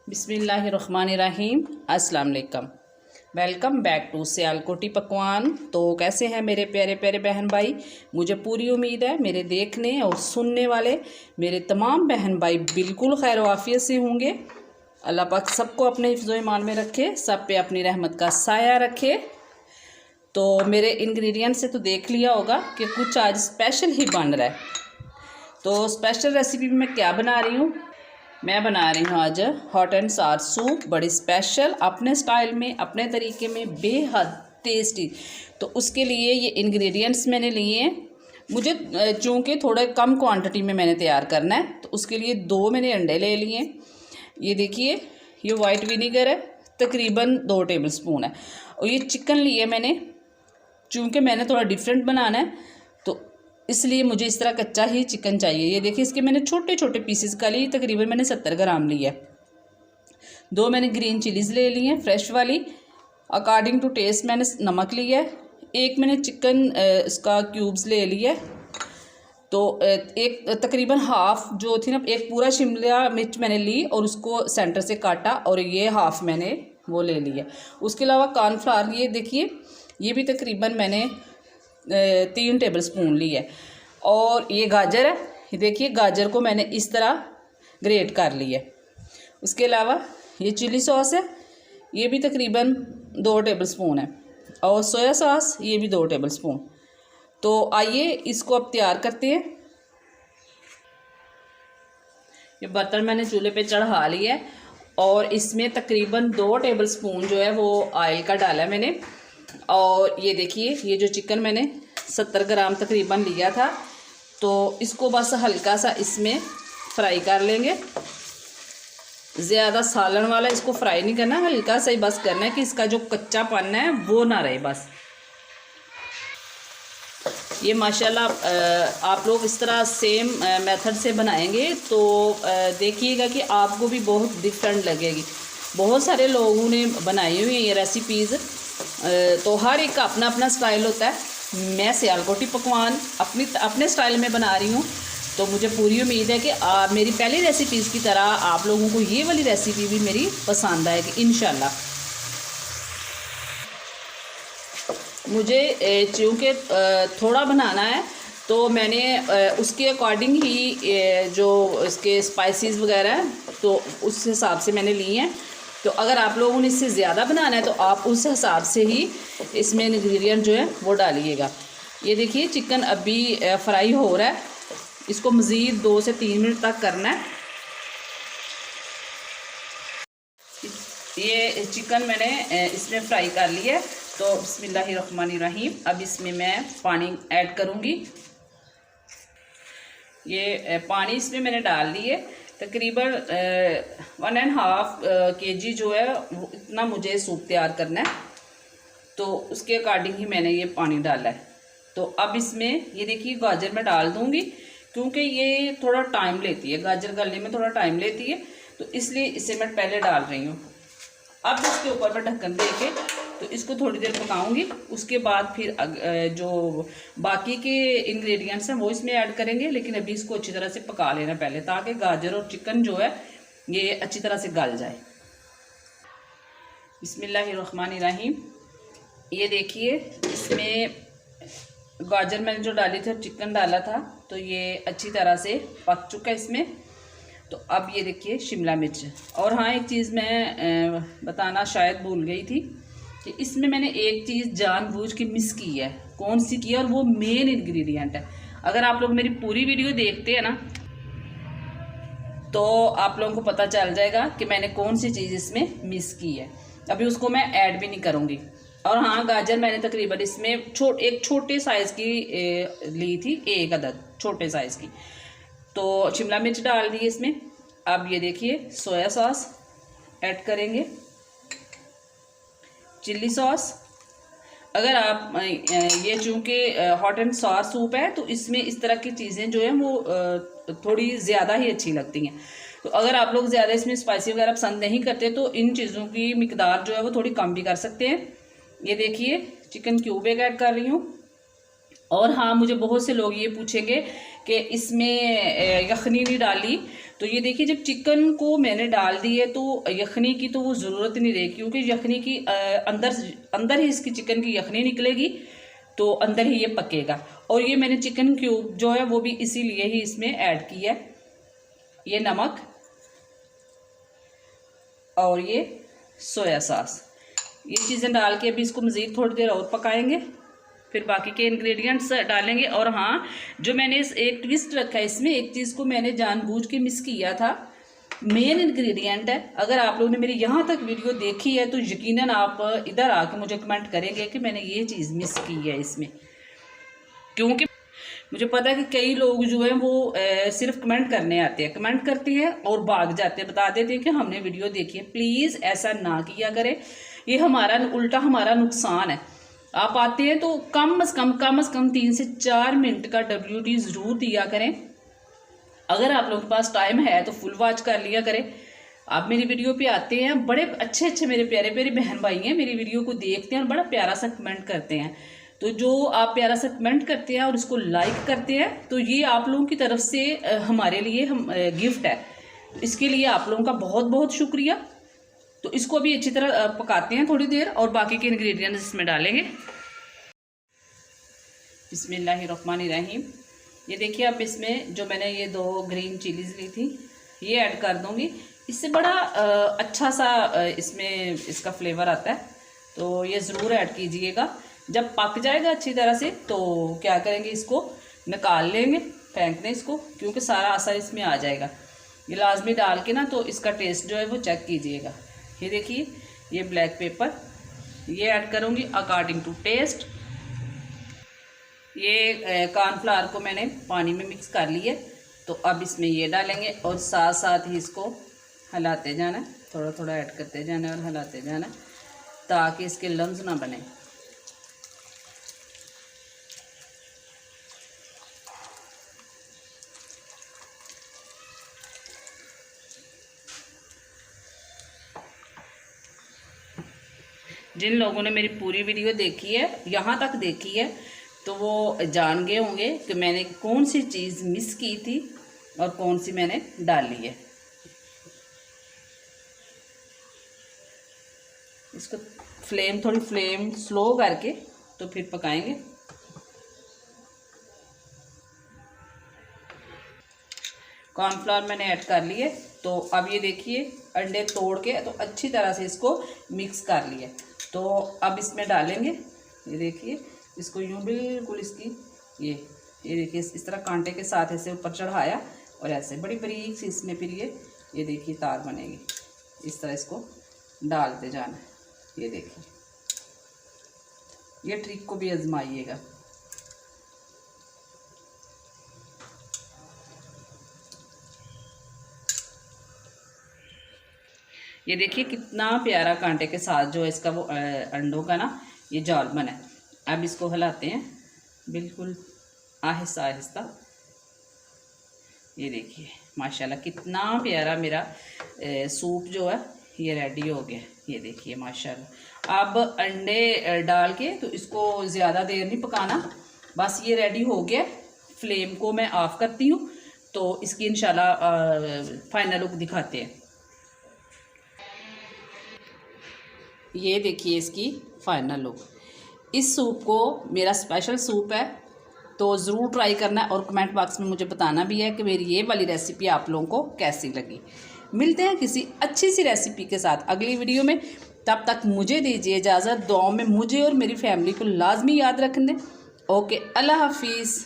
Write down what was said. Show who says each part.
Speaker 1: बिस्मिल्लाहिर्रहमानिर्रहीम। अस्सलाम वालेकुम। वेलकम बैक टू सियालकोटी पकवान। तो कैसे हैं मेरे प्यारे प्यारे बहन भाई। मुझे पूरी उम्मीद है मेरे देखने और सुनने वाले मेरे तमाम बहन भाई बिल्कुल खैर वाफियत से होंगे। अल्लाह पाक सबको अपने हिफ्ज़ो ईमान में रखे, सब पे अपनी रहमत का साया रखे। तो मेरे इंग्रेडिएंट से तो देख लिया होगा कि कुछ आज स्पेशल ही बन रहा है। तो स्पेशल रेसिपी में मैं क्या बना रही हूँ, मैं बना रही हूँ आज हॉट एंड सार सूप, बड़ी स्पेशल अपने स्टाइल में अपने तरीके में बेहद टेस्टी। तो उसके लिए ये इंग्रेडिएंट्स मैंने लिए हैं। मुझे चूँकि थोड़ा कम क्वांटिटी में मैंने तैयार करना है, तो उसके लिए 2 मैंने अंडे ले लिए। ये देखिए, ये वाइट विनीगर है, तकरीबन 2 टेबल स्पून है। और ये चिकन लिए मैंने, चूँकि मैंने थोड़ा डिफरेंट बनाना है तो इसलिए मुझे इस तरह कच्चा ही चिकन चाहिए। ये देखिए, इसके मैंने छोटे छोटे पीसेस का लिए, तकरीबन मैंने 70 ग्राम लिया। 2 मैंने ग्रीन चिलीज़ ले ली हैं फ्रेश वाली, अकॉर्डिंग टू टेस्ट मैंने नमक लिया है। 1 मैंने चिकन इसका क्यूब्स ले लिया। तो एक तकरीबन हाफ़ जो थी ना, एक पूरा शिमला मिर्च मैंने ली और उसको सेंटर से काटा, और ये हाफ़ मैंने वो ले लिया। उसके अलावा कॉर्नफ्लावर, ये देखिए, ये भी तकरीबन मैंने 3 टेबल स्पून ली है। और ये गाजर है, ये देखिए, गाजर को मैंने इस तरह ग्रेट कर लिया। उसके अलावा ये चिली सॉस है, ये भी तकरीबन 2 टेबल स्पून है। और सोया सॉस, ये भी 2 टेबल स्पून। तो आइए इसको अब तैयार करते हैं। ये बर्तन मैंने चूल्हे पे चढ़ा लिया है और इसमें तकरीबन 2 टेबल स्पून जो है वो ऑयल का डाला है मैंने। और ये देखिए, ये जो चिकन मैंने 70 ग्राम तकरीबन लिया था, तो इसको बस हल्का सा इसमें फ्राई कर लेंगे। ज़्यादा सालन वाला इसको फ्राई नहीं करना, हल्का सा ही बस करना है कि इसका जो कच्चापन है वो ना रहे बस। ये माशाल्लाह आप लोग इस तरह सेम मेथड से बनाएंगे तो देखिएगा कि आपको भी बहुत डिफरेंट लगेगी। बहुत सारे लोगों ने बनाई हुई ये रेसिपीज़, तो हर एक का अपना अपना स्टाइल होता है। मैं सियालकोटी पकवान अपने स्टाइल में बना रही हूँ, तो मुझे पूरी उम्मीद है कि मेरी पहली रेसिपीज़ की तरह आप लोगों को ये वाली रेसिपी भी मेरी पसंद आएगी इंशाल्लाह। मुझे चूँकि थोड़ा बनाना है, तो मैंने उसके अकॉर्डिंग ही जो इसके स्पाइसेस वगैरह हैं तो उस हिसाब से मैंने लिए हैं। तो अगर आप लोगों ने इससे ज़्यादा बनाना है तो आप उस हिसाब से ही इसमें इंग्रेडिएंट जो है वो डालिएगा। ये देखिए, चिकन अभी फ्राई हो रहा है, इसको मज़ीद 2 से 3 मिनट तक करना है। ये चिकन मैंने इसमें फ्राई कर लिया है। तो बिस्मिल्लाहिर्रहमानिर्रहीम, अब इसमें मैं पानी ऐड करूँगी। ये पानी इसमें मैंने डाल दिए, तकरीबन 1.5 kg जो है वो इतना मुझे सूप तैयार करना है, तो उसके अकॉर्डिंग ही मैंने ये पानी डाला है। तो अब इसमें ये देखिए, गाजर मैं डाल दूँगी क्योंकि ये थोड़ा टाइम लेती है, गाजर गलने में थोड़ा टाइम लेती है, तो इसलिए इसे मैं पहले डाल रही हूँ। अब इसके ऊपर मैं ढक्कन दे के तो इसको थोड़ी देर पकाऊंगी। उसके बाद फिर जो बाकी के इंग्रेडिएंट्स हैं वो इसमें ऐड करेंगे, लेकिन अभी इसको अच्छी तरह से पका लेना पहले, ताकि गाजर और चिकन जो है ये अच्छी तरह से गल जाए। बिस्मिल्लाहिर्रहमानिर्रहीम, ये देखिए, इसमें गाजर मैंने जो डाली थी, चिकन डाला था, तो ये अच्छी तरह से पक चुका है इसमें। तो अब ये देखिए शिमला मिर्च। और हाँ, एक चीज़ मैं बताना शायद भूल गई थी कि इसमें मैंने एक चीज़ जानबूझ के मिस की है। कौन सी की है? और वो मेन इंग्रेडिएंट है। अगर आप लोग मेरी पूरी वीडियो देखते हैं ना, तो आप लोगों को पता चल जाएगा कि मैंने कौन सी चीज़ इसमें मिस की है। अभी उसको मैं ऐड भी नहीं करूँगी। और हाँ, गाजर मैंने तकरीबन इसमें एक छोटे साइज़ की ली थी, 1 अदद छोटे साइज़ की। तो शिमला मिर्च डाल दी इसमें। अब ये देखिए, सोया सॉस ऐड करेंगे, चिल्ली सॉस। अगर आप ये चूँकि हॉट एंड सॉर सूप है, तो इसमें इस तरह की चीज़ें जो हैं वो थोड़ी ज़्यादा ही अच्छी लगती हैं। तो अगर आप लोग ज़्यादा इसमें स्पाइसी वगैरह पसंद नहीं करते, तो इन चीज़ों की मिकदार जो है वो थोड़ी कम भी कर सकते हैं। ये देखिए, चिकन क्यूब एक ऐड कर रही हूँ। और हाँ, मुझे बहुत से लोग ये पूछेंगे कि इसमें यखनी नहीं डाली, तो ये देखिए जब चिकन को मैंने डाल दी है तो यखनी की तो वो ज़रूरत नहीं रही, क्योंकि यखनी की अंदर ही इसकी चिकन की यखनी निकलेगी, तो अंदर ही ये पकेगा। और ये मैंने चिकन क्यूब जो है वो भी इसीलिए ही इसमें ऐड किया है, ये नमक और ये सोया सॉस, ये चीज़ें डाल के अभी इसको मज़ीद थोड़ी देर और पकाएंगे, फिर बाकी के इंग्रेडिएंट्स डालेंगे। और हाँ, जो मैंने एक ट्विस्ट रखा है इसमें, एक चीज़ को मैंने जानबूझ के मिस किया था, मेन इंग्रेडिएंट है। अगर आप लोगों ने मेरी यहाँ तक वीडियो देखी है तो यकीनन आप इधर आके मुझे कमेंट करेंगे कि मैंने ये चीज़ मिस की है इसमें, क्योंकि मुझे पता है कि कई लोग जो हैं वो सिर्फ कमेंट करने आते हैं, कमेंट करते हैं और भाग जाते हैं, बता देते हैं कि हमने वीडियो देखी है। प्लीज़ ऐसा ना किया करें, ये हमारा उल्टा हमारा नुकसान है। आप आते हैं तो कम से कम 3 से 4 मिनट का WD ज़रूर दिया करें। अगर आप लोगों के पास टाइम है तो फुल वॉच कर लिया करें। आप मेरी वीडियो पे आते हैं, बड़े अच्छे मेरे प्यारे प्यारे बहन भाई हैं, मेरी वीडियो को देखते हैं और बड़ा प्यारा सा कमेंट करते हैं। तो जो आप प्यारा सा कमेंट करते हैं और इसको लाइक करते हैं, तो ये आप लोगों की तरफ से हमारे लिए हम गिफ्ट है। इसके लिए आप लोगों का बहुत बहुत शुक्रिया। तो इसको अभी अच्छी तरह पकाते हैं थोड़ी देर और बाकी के इंग्रेडिएंट्स इसमें डालेंगे। बिस्मिल्लाहिर्रहमानिर्रहीम। ये देखिए अब इसमें जो मैंने ये 2 ग्रीन चिलीज़ ली थी ये ऐड कर दूंगी। इससे बड़ा अच्छा सा इसमें इसका फ्लेवर आता है, तो ये ज़रूर ऐड कीजिएगा। जब पक जाएगा अच्छी तरह से तो क्या करेंगे, इसको निकाल लेंगे, फेंक दें इसको, क्योंकि सारा असर इसमें आ जाएगा। ये लाजमी डाल के ना तो इसका टेस्ट जो है वो चेक कीजिएगा। ये देखिए ये ब्लैक पेपर ये ऐड करूँगी अकॉर्डिंग टू टेस्ट। ये कॉर्नफ्लावर को मैंने पानी में मिक्स कर लिया, तो अब इसमें ये डालेंगे और साथ साथ ही इसको हिलाते जाना, थोड़ा थोड़ा ऐड करते जाना और हिलाते जाना ताकि इसके लम्स ना बने। जिन लोगों ने मेरी पूरी वीडियो देखी है, यहाँ तक देखी है, तो वो जान गए होंगे कि मैंने कौन सी चीज़ मिस की थी और कौन सी मैंने डाली है। इसको थोड़ी फ्लेम स्लो करके तो फिर पकाएंगे। कॉर्नफ्लावर मैंने ऐड कर लिए, तो अब ये देखिए अंडे तोड़ के तो अच्छी तरह से इसको मिक्स कर लिए। तो अब इसमें डालेंगे, ये देखिए इसको यूँ बिल्कुल इसकी ये देखिए इस तरह कांटे के साथ ऐसे ऊपर चढ़ाया और ऐसे बड़ी बारीक सी इसमें फिर ये देखिए तार बनेगी। इस तरह इसको डालते जाना। ये देखिए ये ट्रिक को भी आजमाइएगा। ये देखिए कितना प्यारा कांटे के साथ जो है इसका वो अंडों का ना ये जाल बना है। अब इसको हिलाते हैं बिल्कुल आहिस्ता आहिस्ता। ये देखिए माशाल्लाह कितना प्यारा मेरा सूप जो है ये रेडी हो गया। ये देखिए माशाल्लाह। अब अंडे डाल के तो इसको ज़्यादा देर नहीं पकाना, बस ये रेडी हो गया। फ्लेम को मैं ऑफ़ करती हूँ तो इसकी इंशाल्लाह फाइनल लुक दिखाते हैं। ये देखिए इसकी फाइनल लुक। इस सूप को मेरा स्पेशल सूप है, तो ज़रूर ट्राई करना है और कमेंट बॉक्स में मुझे बताना भी है कि मेरी ये वाली रेसिपी आप लोगों को कैसी लगी। मिलते हैं किसी अच्छी सी रेसिपी के साथ अगली वीडियो में। तब तक मुझे दीजिए इजाज़त। दुआओं में मुझे और मेरी फैमिली को लाजमी याद रखने। ओके, अल्लाह हाफिज़।